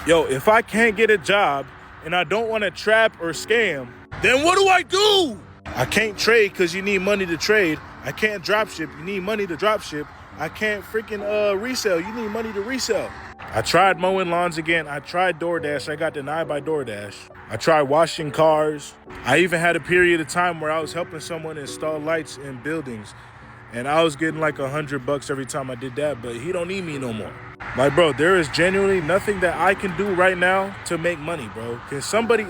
Yo, if I can't get a job and I don't want to trap or scam, then what do I do? I can't trade because you need money to trade. I can't drop ship. You need money to drop ship. I can't freaking resell. You need money to resell. I tried mowing lawns again. I tried DoorDash. I got denied by DoorDash. I tried washing cars. I even had a period of time where I was helping someone install lights in buildings. And I was getting like $100 every time I did that, but he don't need me no more. Like, bro, there is genuinely nothing that I can do right now to make money, bro. Does somebody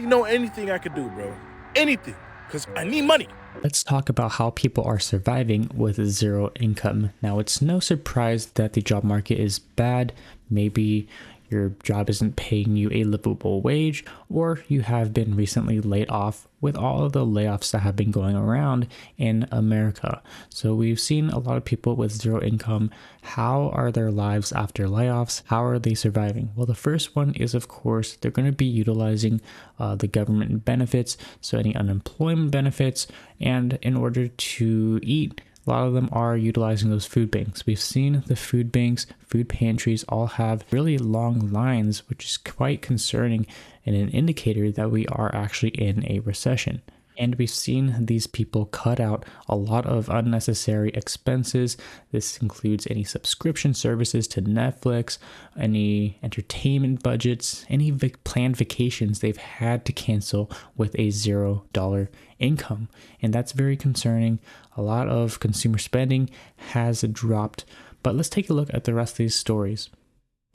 know anything I could do, bro? Anything, because I need money. Let's talk about how people are surviving with zero income. Now, it's no surprise that the job market is bad. Maybe your job isn't paying you a livable wage, or you have been recently laid off with all of the layoffs that have been going around in America. So we've seen a lot of people with zero income. How are their lives after layoffs? How are they surviving? Well, the first one is, of course, they're going to be utilizing the government benefits, so any unemployment benefits, and in order to eat, a lot of them are utilizing those food banks. We've seen the food banks, food pantries all have really long lines, which is quite concerning and an indicator that we are actually in a recession. And we've seen these people cut out a lot of unnecessary expenses. This includes any subscription services to Netflix, any entertainment budgets, any planned vacations they've had to cancel with a $0 income. And that's very concerning. A lot of consumer spending has dropped. But let's take a look at the rest of these stories.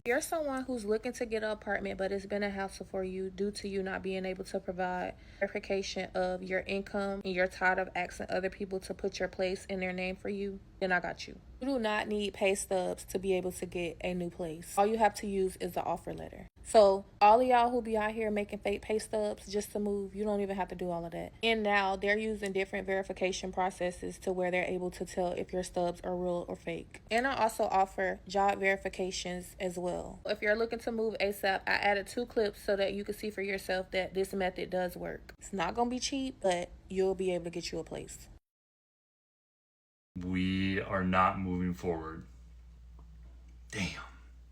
You're someone who's looking to get an apartment, but it's been a hassle for you due to you not being able to provide verification of your income, and you're tired of asking other people to put your place in their name for you, then I got you. You do not need pay stubs to be able to get a new place. All you have to use is the offer letter. So all of y'all who be out here making fake pay stubs just to move, you don't even have to do all of that. And now they're using different verification processes to where they're able to tell if your stubs are real or fake. And I also offer job verifications as well. If you're looking to move ASAP, I added 2 clips so that you can see for yourself that this method does work. It's not going to be cheap, but you'll be able to get you a place. We are not moving forward. Damn.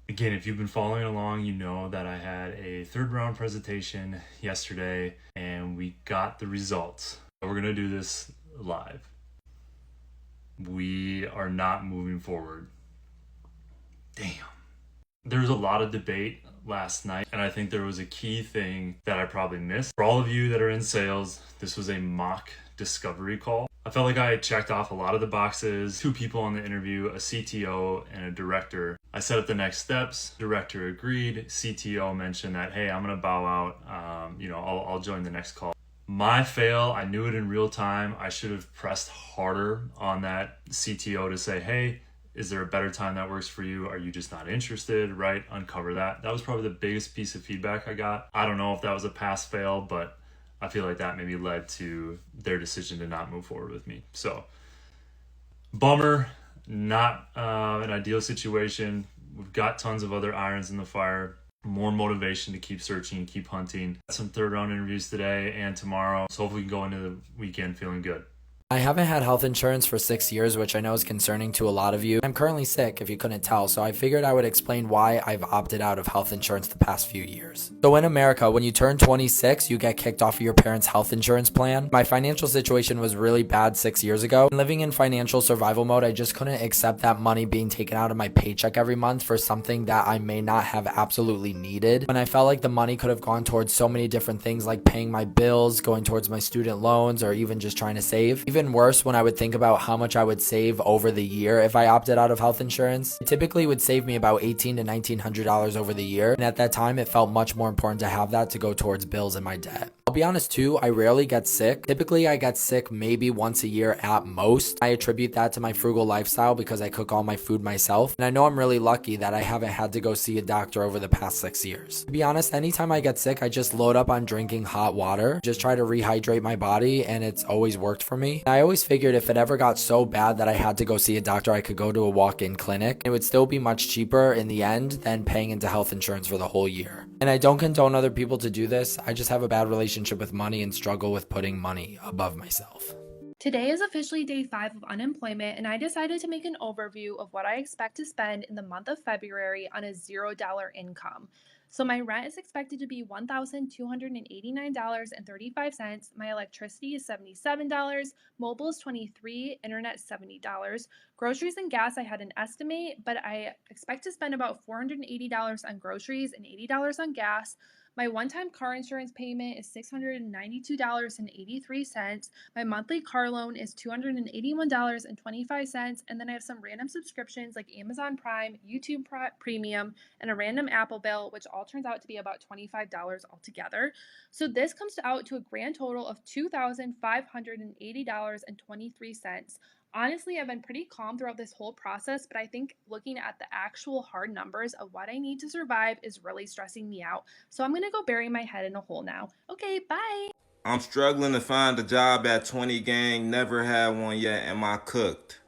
Again, if you've been following along, you know that I had a 3rd round presentation yesterday and we got the results. We're going to do this live. We are not moving forward. Damn. There was a lot of debate last night, and I think there was a key thing that I probably missed. For all of you that are in sales, this was a mock discovery call. I felt like I had checked off a lot of the boxes. 2 people on the interview, a CTO and a director. I set up the next steps. Director agreed. CTO mentioned that, hey, I'm gonna bow out. I'll join the next call. My fail, I knew it in real time. I should have pressed harder on that CTO to say, hey, is there a better time that works for you? Are you just not interested, right? Uncover that. That was probably the biggest piece of feedback I got. I don't know if that was a pass fail, but I feel like that maybe led to their decision to not move forward with me. So, bummer, not an ideal situation. We've got tons of other irons in the fire, more motivation to keep searching, keep hunting. Some 3rd round interviews today and tomorrow. So hopefully we can go into the weekend feeling good. I haven't had health insurance for 6 years, which I know is concerning to a lot of you. I'm currently sick, if you couldn't tell, so I figured I would explain why I've opted out of health insurance the past few years. So in America, when you turn 26, you get kicked off of your parents' health insurance plan. My financial situation was really bad 6 years ago. Living in financial survival mode, I just couldn't accept that money being taken out of my paycheck every month for something that I may not have absolutely needed. When I felt like the money could have gone towards so many different things, like paying my bills, going towards my student loans, or even just trying to save. Even worse, when I would think about how much I would save over the year if I opted out of health insurance, it typically would save me about $1,800 to $1,900 over the year. And at that time, it felt much more important to have that to go towards bills and my debt. I'll be honest too, I rarely get sick. Typically, I get sick maybe once a year at most. I attribute that to my frugal lifestyle because I cook all my food myself. And I know I'm really lucky that I haven't had to go see a doctor over the past 6 years. To be honest, anytime I get sick, I just load up on drinking hot water, just try to rehydrate my body, and it's always worked for me. I always figured if it ever got so bad that I had to go see a doctor, I could go to a walk-in clinic. It would still be much cheaper in the end than paying into health insurance for the whole year. And I don't condone other people to do this. I just have a bad relationship with money and struggle with putting money above myself. Today is officially day 5 of unemployment, and I decided to make an overview of what I expect to spend in the month of February on a $0 income. So, my rent is expected to be $1,289.35. My electricity is $77, mobile is $23, internet $70. Groceries and gas, I had an estimate, but I expect to spend about $480 on groceries and $80 on gas. My one time car insurance payment is $692.83. My monthly car loan is $281.25. And then I have some random subscriptions like Amazon Prime, YouTube Premium, and a random Apple bill, which all turns out to be about $25 altogether. So this comes out to a grand total of $2,580.23. Honestly, I've been pretty calm throughout this whole process, but I think looking at the actual hard numbers of what I need to survive is really stressing me out. So I'm gonna go bury my head in a hole now. Okay, bye! I'm struggling to find a job at 20 gang, never had one yet, am I cooked?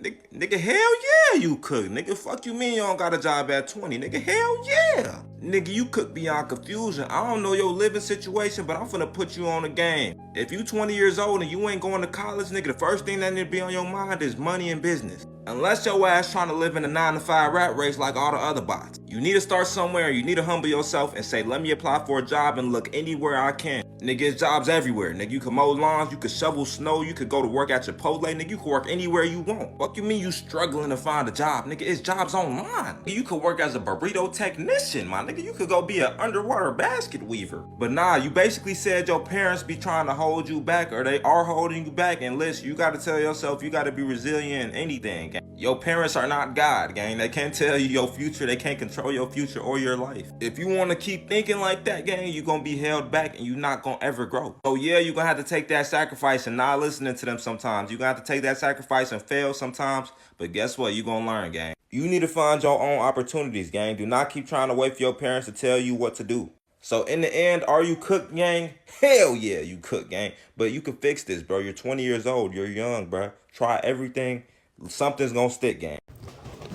Nigga, hell yeah, you cook. Nigga, fuck you mean you don't got a job at 20? Nigga, hell yeah. Nigga, you cook beyond confusion. I don't know your living situation, but I'm finna put you on the game. If you 20 years old and you ain't going to college, nigga, the first thing that need to be on your mind is money and business. Unless your ass trying to live in a 9-to-5 rat race like all the other bots. You need to start somewhere, you need to humble yourself and say, let me apply for a job and look anywhere I can. Nigga, it's jobs everywhere. Nigga, you can mow lawns, you can shovel snow, you could go to work at Chipotle, nigga, you can work anywhere you want. Fuck you mean you struggling to find a job, nigga? It's jobs online. You could work as a burrito technician, my nigga. You could go be an underwater basket weaver. But nah, you basically said your parents be trying to hold you back, or they are holding you back. And listen, you gotta tell yourself you gotta be resilient in anything, gang. Your parents are not God, gang. They can't tell you your future. They can't control your future or your life. If you want to keep thinking like that, gang, you're going to be held back and you're not going to ever grow. So yeah, you're going to have to take that sacrifice and not listening to them sometimes. You're going to have to take that sacrifice and fail sometimes. But guess what? You're going to learn, gang. You need to find your own opportunities, gang. Do not keep trying to wait for your parents to tell you what to do. So in the end, are you cooked, gang? Hell yeah, you cooked, gang. But you can fix this, bro. You're 20 years old. You're young, bro. Try everything. Something's gonna stick, gang.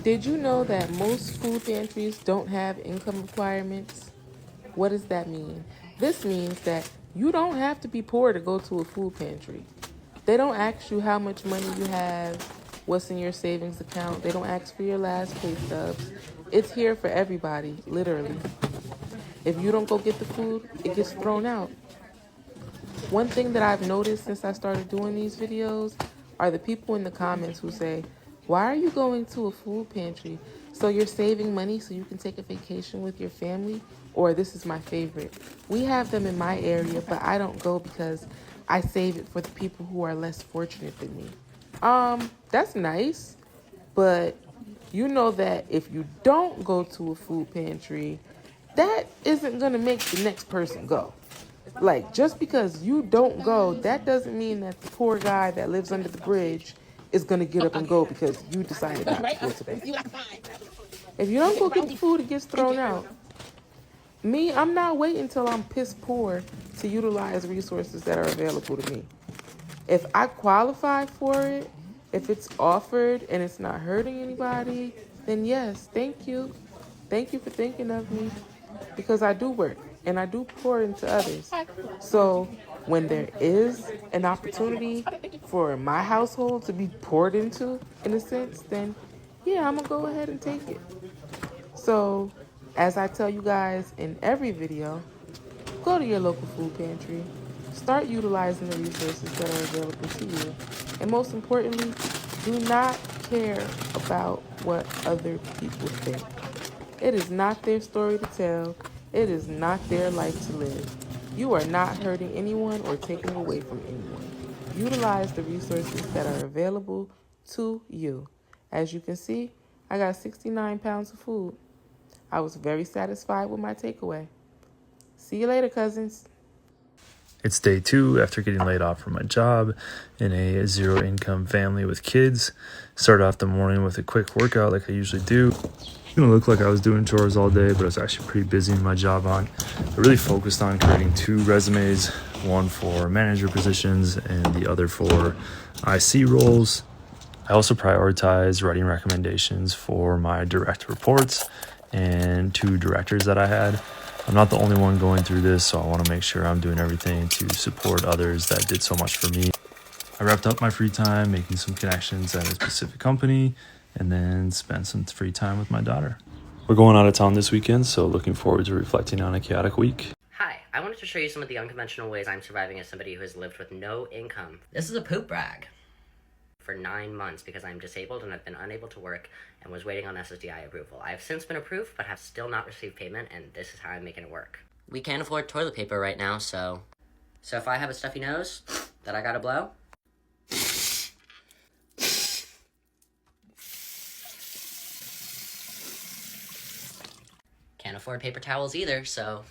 Did you know that most food pantries don't have income requirements? What does that mean? This means that you don't have to be poor to go to a food pantry. They don't ask you how much money you have, what's in your savings account. They don't ask for your last pay stubs. It's here for everybody, literally. If you don't go get the food, it gets thrown out. One thing that I've noticed since I started doing these videos are the people in the comments who say, why are you going to a food pantry? So you're saving money so you can take a vacation with your family? Or this is my favorite. We have them in my area, but I don't go because I save it for the people who are less fortunate than me. That's nice, but you know that if you don't go to a food pantry, that isn't gonna make the next person go. Like, just because you don't go, that doesn't mean that the poor guy that lives under the bridge is going to get up and go because you decided not to go today. If you don't go get the food, it gets thrown out. Me, I'm not waiting until I'm piss poor to utilize resources that are available to me. If I qualify for it, if it's offered and it's not hurting anybody, then yes, thank you. Thank you for thinking of me, because I do work and I do pour into others. So when there is an opportunity for my household to be poured into, in a sense, then yeah, I'm gonna go ahead and take it. So as I tell you guys in every video, go to your local food pantry, start utilizing the resources that are available to you, and most importantly, do not care about what other people think. It is not their story to tell. It is not their life to live. You are not hurting anyone or taking away from anyone. Utilize the resources that are available to you. As you can see, I got 69 pounds of food. I was very satisfied with my takeaway. See you later, cousins. It's day 2 after getting laid off from my job in a zero-income family with kids. Started off the morning with a quick workout like I usually do. It's gonna look like I was doing chores all day, but I was actually pretty busy in my job hunt. I really focused on creating 2 resumes, one for manager positions and the other for IC roles. I also prioritized writing recommendations for my direct reports and 2 directors that I had. I'm not the only one going through this, so I want to make sure I'm doing everything to support others that did so much for me. I wrapped up my free time making some connections at a specific company and then spent some free time with my daughter. We're going out of town this weekend, so looking forward to reflecting on a chaotic week. Hi, I wanted to show you some of the unconventional ways I'm surviving as somebody who has lived with no income. This is a poop rag. For 9 months because I'm disabled and I've been unable to work and was waiting on SSDI approval. I have since been approved but have still not received payment, and this is how I'm making it work. We can't afford toilet paper right now, so if I have a stuffy nose that I gotta blow, can't afford paper towels either, so.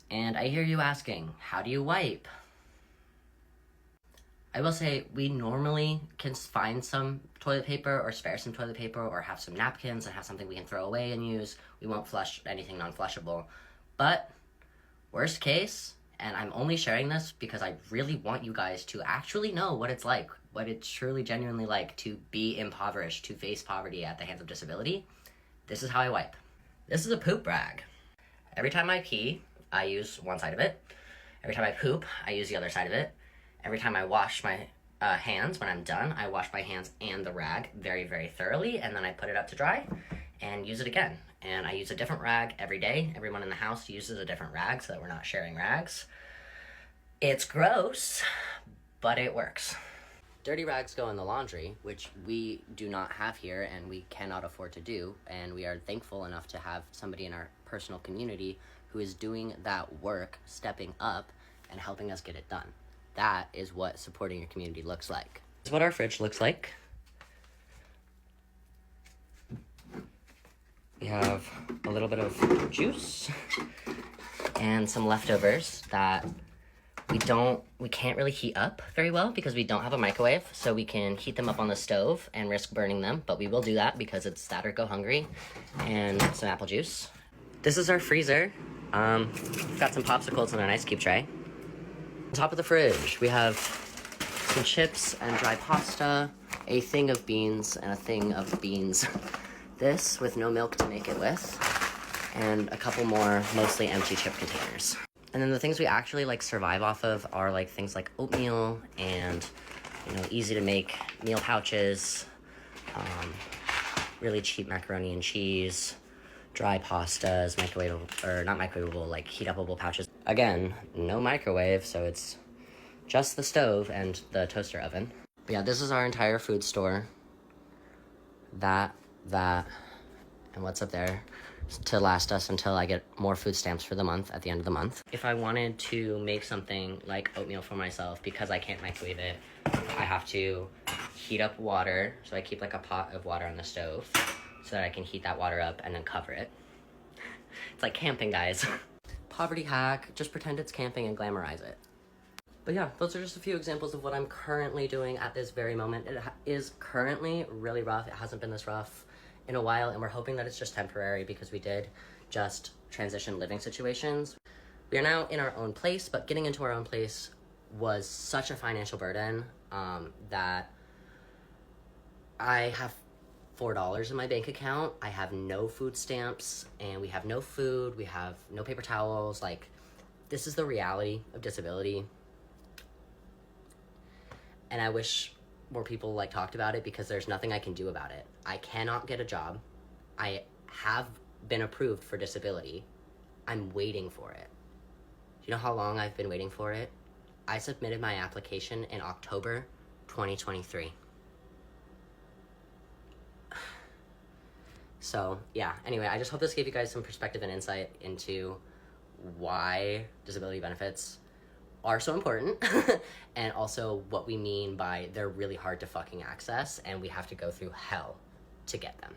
And I hear you asking, how do you wipe? I will say, we normally can find some toilet paper or spare some toilet paper or have some napkins and have something we can throw away and use. We won't flush anything non-flushable. But, worst case, and I'm only sharing this because I really want you guys to actually know what it's like, what it's truly genuinely like to be impoverished, to face poverty at the hands of disability. This is how I wipe. This is a poop rag. Every time I pee, I use one side of it. Every time I poop, I use the other side of it. Every time I wash my hands, when I'm done, I wash my hands and the rag very, very thoroughly, and then I put it up to dry and use it again. And I use a different rag every day. Everyone in the house uses a different rag so that we're not sharing rags. It's gross, but it works. Dirty rags go in the laundry, which we do not have here and we cannot afford to do, and we are thankful enough to have somebody in our personal community who is doing that work, stepping up, and helping us get it done. That is what supporting your community looks like. This is what our fridge looks like. We have a little bit of juice and some leftovers that we can't really heat up very well because we don't have a microwave, so we can heat them up on the stove and risk burning them, but we will do that because it's that or go hungry. And some apple juice. This is our freezer. We've got some popsicles in an ice cube tray. On top of the fridge, we have some chips and dry pasta, a thing of beans and a thing of beans. This with no milk to make it with, and a couple more mostly empty chip containers. And then the things we actually survive off of are things like oatmeal and, easy to make meal pouches, really cheap macaroni and cheese, dry pastas, not microwavable, heat upable pouches. Again, no microwave, so it's just the stove and the toaster oven. But yeah, this is our entire food store. That, and what's up there to last us until I get more food stamps for the month at the end of the month. If I wanted to make something like oatmeal for myself, because I can't microwave it, I have to heat up water. So I keep a pot of water on the stove so that I can heat that water up and then cover it. It's like camping, guys. Poverty hack, just pretend it's camping and glamorize it. But yeah, those are just a few examples of what I'm currently doing at this very moment. It is currently really rough. It hasn't been this rough in a while, and we're hoping that it's just temporary because we did just transition living situations. We are now in our own place, but getting into our own place was such a financial burden that I have $4 in my bank account. I have no food stamps, and we have no food. We have no paper towels. This is the reality of disability. And I wish more people talked about it because there's nothing I can do about it. I cannot get a job. I have been approved for disability. I'm waiting for it. Do you know how long I've been waiting for it? I submitted my application in October 2023. So yeah, anyway, I just hope this gave you guys some perspective and insight into why disability benefits are so important and also what we mean by they're really hard to fucking access and we have to go through hell to get them.